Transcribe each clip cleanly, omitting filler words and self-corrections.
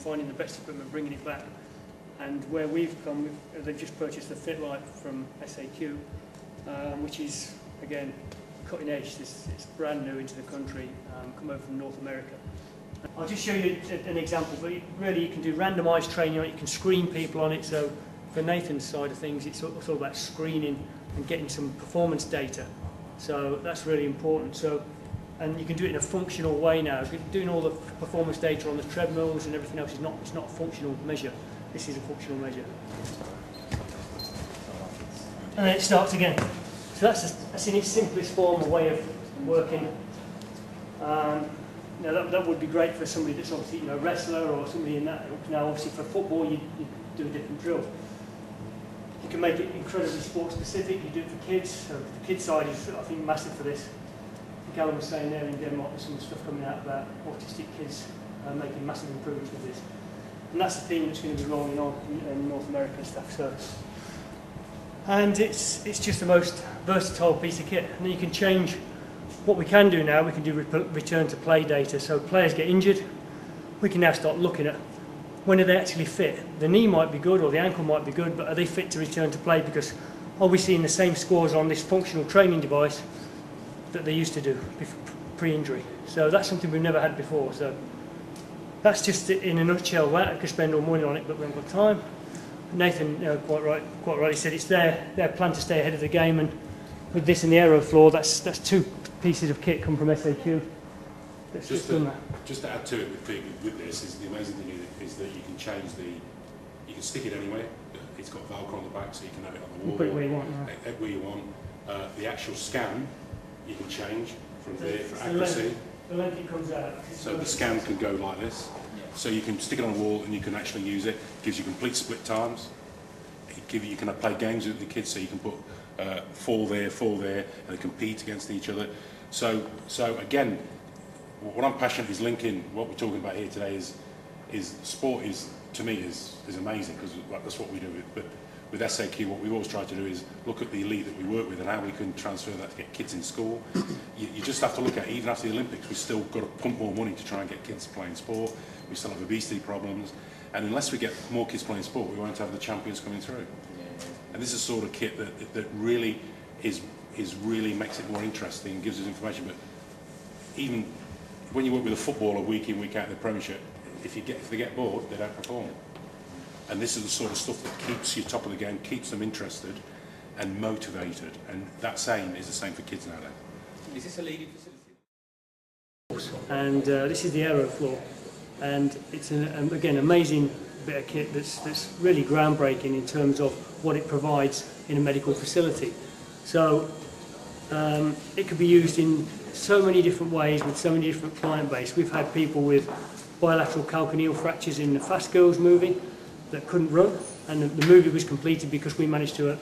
finding the best equipment, bringing it back. And where we've come, they've just purchased the FitLight from SAQ, which is, again, cutting edge. It's brand new into the country, come over from North America. I'll just show you an example, but really you can do randomised training on it, you can screen people on it. So for Nathan's side of things, it's all about screening and getting some performance data. So that's really important. So, and you can do it in a functional way now. Doing all the performance data on the treadmills and everything else it's not a functional measure. This is a functional measure. And then it starts again. So that's in its simplest form a way of working. Now that would be great for somebody that's obviously a wrestler or somebody in that. Now obviously for football you do a different drill. You can make it incredibly sport specific. You do it for kids. So the kids side is I think massive for this. Alan was saying there in Denmark there's some stuff coming out about autistic kids making massive improvements with this. And that's the theme that's going to be rolling on in North America and stuff. So, and it's just the most versatile piece of kit. And then you can change. What we can do now, we can do return to play data. So players get injured, we can now start looking at when are they actually fit. The knee might be good or the ankle might be good, but are they fit to return to play? Because are we seeing the same scores on this functional training device that they used to do pre-injury? So that's something we've never had before. So that's just in a nutshell. Well, I could spend all morning on it, but we haven't got time. Nathan, quite rightly said it's their plan to stay ahead of the game, and with this and the Aero Floor, that's two pieces of kit come from SAQ. Just to add to it with this, is the amazing thing is that you can change you can stick it anywhere. It's got Velcro on the back, so you can have it on the wall. Put it where you want. Right? Where you want. The actual scan you can change from there for accuracy. The length it comes out. So the scan can go like this. So you can stick it on a wall and you can actually use it. Gives you complete split times. You can play games with the kids, so you can put fall there, and they compete against each other. So again, what I'm passionate is linking what we're talking about here today is sport is to me is amazing, because that's what we do. But with SAQ, what we've always tried to do is look at the elite that we work with and how we can transfer that to get kids in school. You just have to look at, even after the Olympics, we've still got to pump more money to try and get kids playing sport. We still have obesity problems, and unless we get more kids playing sport, we won't have the champions coming through. And this is the sort of kit that really really makes it more interesting and gives us information. But even when you work with a footballer week in, week out in the Premiership, if they get bored, they don't perform. And this is the sort of stuff that keeps you top of the game, keeps them interested and motivated. And that same is the same for kids nowadays. Is this a leading facility? And this is the Aero Floor, and it's an again amazing bit of kit that's really groundbreaking in terms of what it provides in a medical facility. So it could be used in so many different ways with so many different client base. We've had people with bilateral calcaneal fractures in the fast girls movie that couldn't run, and the movie was completed because we managed to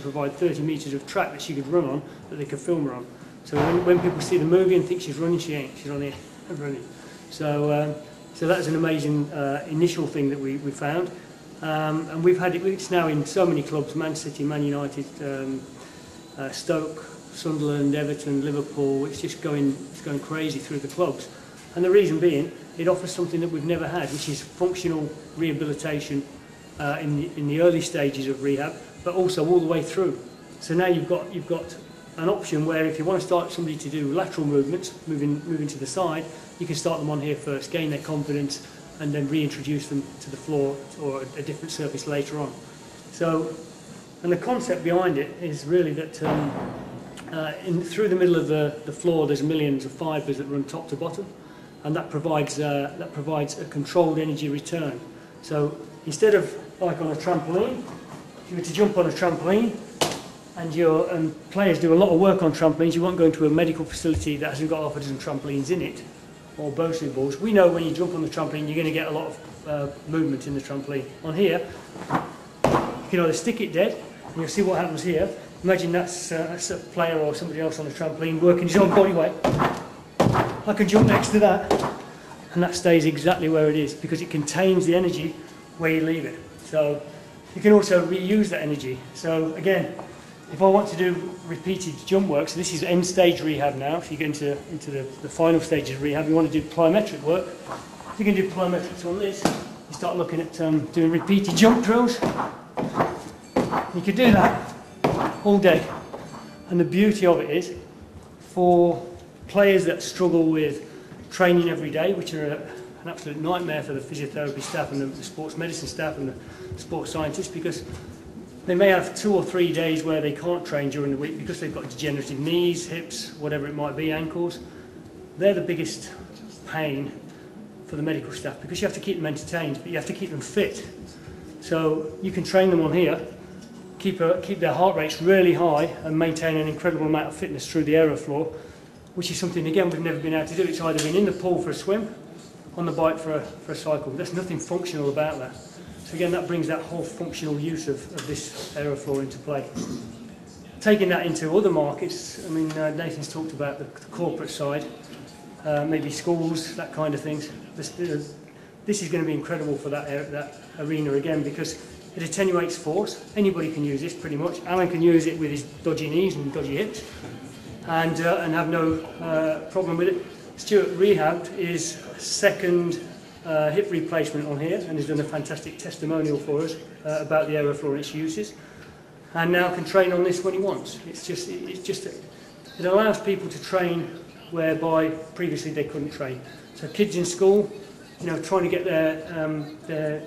provide 30 metres of track that she could run on, that they could film her on. So when people see the movie and think she's running, she ain't. She's on the running. So that's an amazing initial thing that we found, and we've had it. It's now in so many clubs: Man City, Man United, Stoke, Sunderland, Everton, Liverpool. It's just going crazy through the clubs, and the reason being, it offers something that we've never had, which is functional rehabilitation in the early stages of rehab, but also all the way through. So now you've got an option where if you want to start somebody to do lateral movements, moving to the side, you can start them on here first, gain their confidence, and then reintroduce them to the floor or a different surface later on. So, and the concept behind it is really that through the middle of the floor there's millions of fibres that run top to bottom, and that provides a controlled energy return. So instead of like on a trampoline, if you were to jump on a trampoline, and players do a lot of work on trampolines, you won't go into a medical facility that hasn't got half a dozen trampolines in it, or bouncing balls. We know when you jump on the trampoline, you're going to get a lot of movement in the trampoline. On here, you can either stick it dead, and you'll see what happens here. Imagine that's a player or somebody else on the trampoline working his own body weight. I can jump next to that, and that stays exactly where it is because it contains the energy where you leave it. So you can also reuse that energy. So again, if I want to do repeated jump work, so this is end stage rehab now, if you get into the final stages of rehab, you want to do plyometric work, you can do plyometrics on this, You start looking at doing repeated jump drills. You could do that all day. And the beauty of it is, for players that struggle with training every day, which are an absolute nightmare for the physiotherapy staff and the sports medicine staff and the sports scientists, because they may have 2 or 3 days where they can't train during the week because they've got degenerative knees, hips, whatever it might be, ankles. They're the biggest pain for the medical staff, because you have to keep them entertained, but you have to keep them fit. So you can train them on here, keep their heart rates really high and maintain an incredible amount of fitness through the Aero Floor, which is something, again, we've never been able to do. It's either been in the pool for a swim, on the bike for a cycle. There's nothing functional about that. So again, that brings that whole functional use of this Aero Floor into play. Taking that into other markets, I mean, Nathan's talked about the corporate side, maybe schools, that kind of things. This is going to be incredible for that arena again, because it attenuates force. Anybody can use this pretty much. Alan can use it with his dodgy knees and dodgy hips and have no problem with it. Stuart rehabbed his second hip replacement on here and has done a fantastic testimonial for us about the Aero Floor and its uses, and now can train on this when he wants. It allows people to train whereby previously they couldn't train. So kids in school, you know, trying to get their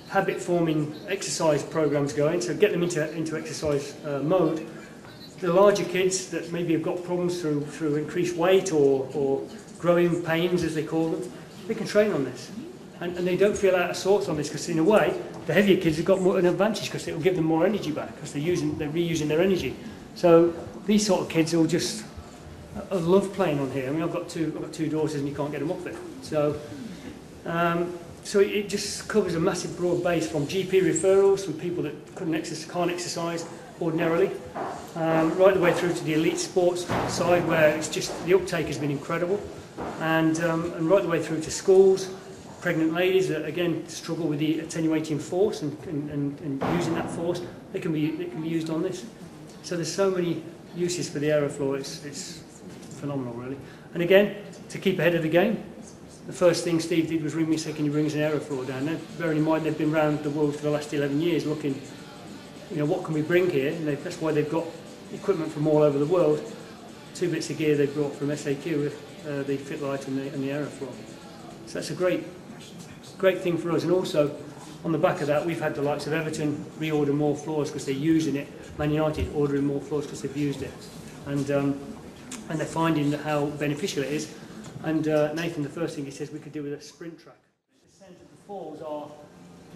habit-forming exercise programs going, so get them into exercise mode. The larger kids that maybe have got problems through increased weight or growing pains, as they call them, they can train on this. And they don't feel out of sorts on this, because in a way, the heavier kids have got more an advantage, because it will give them more energy back, because they're reusing their energy. So these sort of kids will just love playing on here. I mean, I've got two daughters and you can't get them off it. So it just covers a massive broad base, from GP referrals from people that can't exercise ordinarily, right the way through to the elite sports side, where it's just the uptake has been incredible, and right the way through to schools, pregnant ladies that again struggle with the attenuating force and using that force, they can be used on this. So there's so many uses for the Aero Floor. It's phenomenal, really. And again, to keep ahead of the game, the first thing Steve did was ring me and say, can you bring us an Aero Floor down there? Bearing in mind they've been around the world for the last 11 years looking, you know, what can we bring here? And that's why they've got equipment from all over the world. 2 bits of gear they brought from SAQ with the FitLight and the Aero Floor. So that's a great thing for us. And also, on the back of that, we've had the likes of Everton reorder more floors because they're using it. Man United ordering more floors because they've used it. And they're finding how beneficial it is. And Nathan, the first thing he says we could do with a sprint track. The centre of the falls are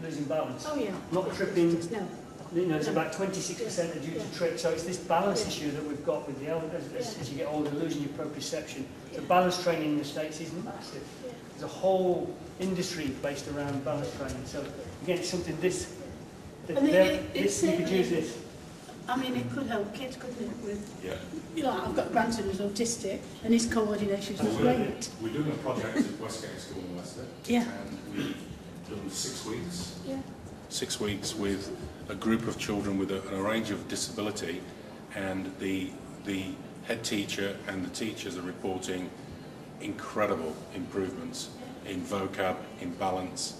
losing balance. Oh yeah. Not tripping. No. You know, there's about 26% are due to trip. So it's this balance issue that we've got with the as you get older, losing your proprioception. So balance training in the States is massive. There's a whole industry based around balance training. So again, it's something you could use this. I mean, it could help kids, couldn't it? You know, I've got a grandson who's autistic, and his coordination is great. We're doing a project at Westgate School in Leicester, and we've done 6 weeks. Yeah. 6 weeks with a group of children with a range of disability, and the head teacher and the teachers are reporting incredible improvements in vocab, in balance,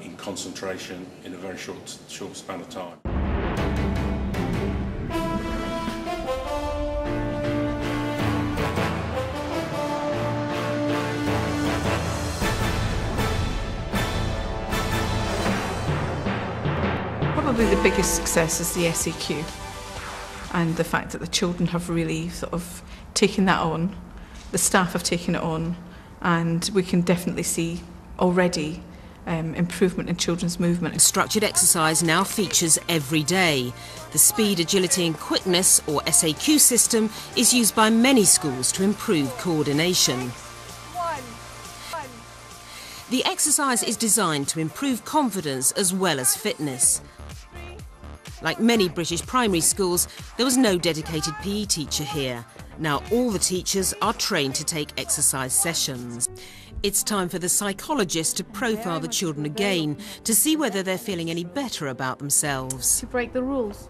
in concentration, in a very short span of time. Probably the biggest success is the SAQ, and the fact that the children have really sort of taken that on, the staff have taken it on, and we can definitely see already improvement in children's movement. Structured exercise now features every day. The Speed, Agility and Quickness, or SAQ system, is used by many schools to improve coordination. The exercise is designed to improve confidence as well as fitness. Like many British primary schools, there was no dedicated PE teacher here. Now all the teachers are trained to take exercise sessions. It's time for the psychologist to profile the children again to see whether they're feeling any better about themselves. To break the rules.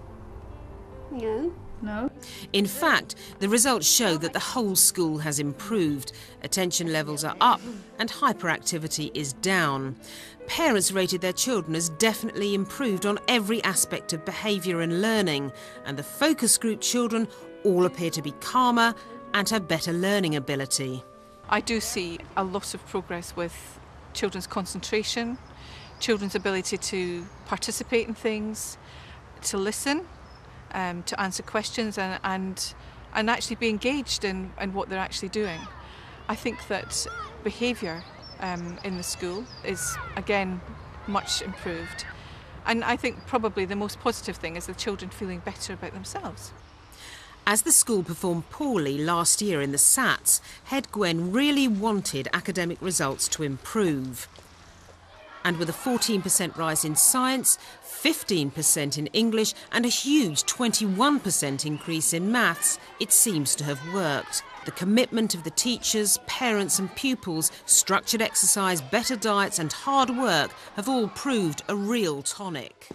Yeah. No. In fact, the results show that the whole school has improved. Attention levels are up and hyperactivity is down. Parents rated their children as definitely improved on every aspect of behaviour and learning, and the focus group children all appear to be calmer and have better learning ability. I do see a lot of progress with children's concentration, children's ability to participate in things, to listen, to answer questions and actually be engaged in what they're actually doing. I think that behaviour in the school is, again, much improved. And I think probably the most positive thing is the children feeling better about themselves. As the school performed poorly last year in the SATs, Head Gwen really wanted academic results to improve. And with a 14% rise in science, 15% in English and a huge 21% increase in maths, it seems to have worked. The commitment of the teachers, parents and pupils, structured exercise, better diets and hard work have all proved a real tonic.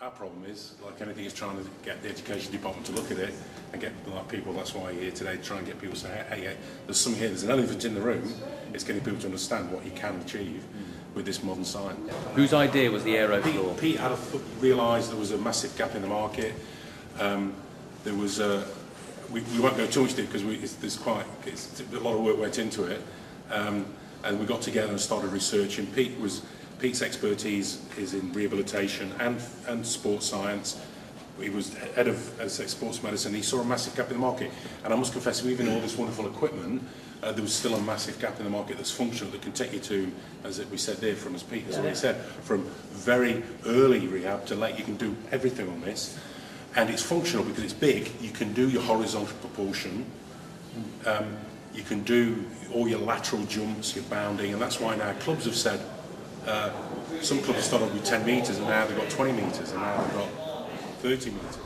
Our problem is, like anything, is trying to get the education department to look at it and get like people. That's why you're here today, to try and get people to say, hey, there's something here, there's an elephant in the room. It's getting people to understand what you can achieve with this modern science. Whose idea was the Aero Floor? Pete had realised there was a massive gap in the market. There was we won't go too much deep because there's a lot of work went into it, and we got together and started researching. Pete's expertise is in rehabilitation and sports science. He was head of sports medicine. He saw a massive gap in the market, and I must confess, even all this wonderful equipment, there was still a massive gap in the market that's functional, that can take you to, as we said there, as Pete has already said, from very early rehab to late. You can do everything on this, and it's functional because it's big. You can do your horizontal propulsion. You can do all your lateral jumps, your bounding, and that's why now clubs have said. Some clubs started with 10 metres and now they've got 20 metres and now they've got 30 metres.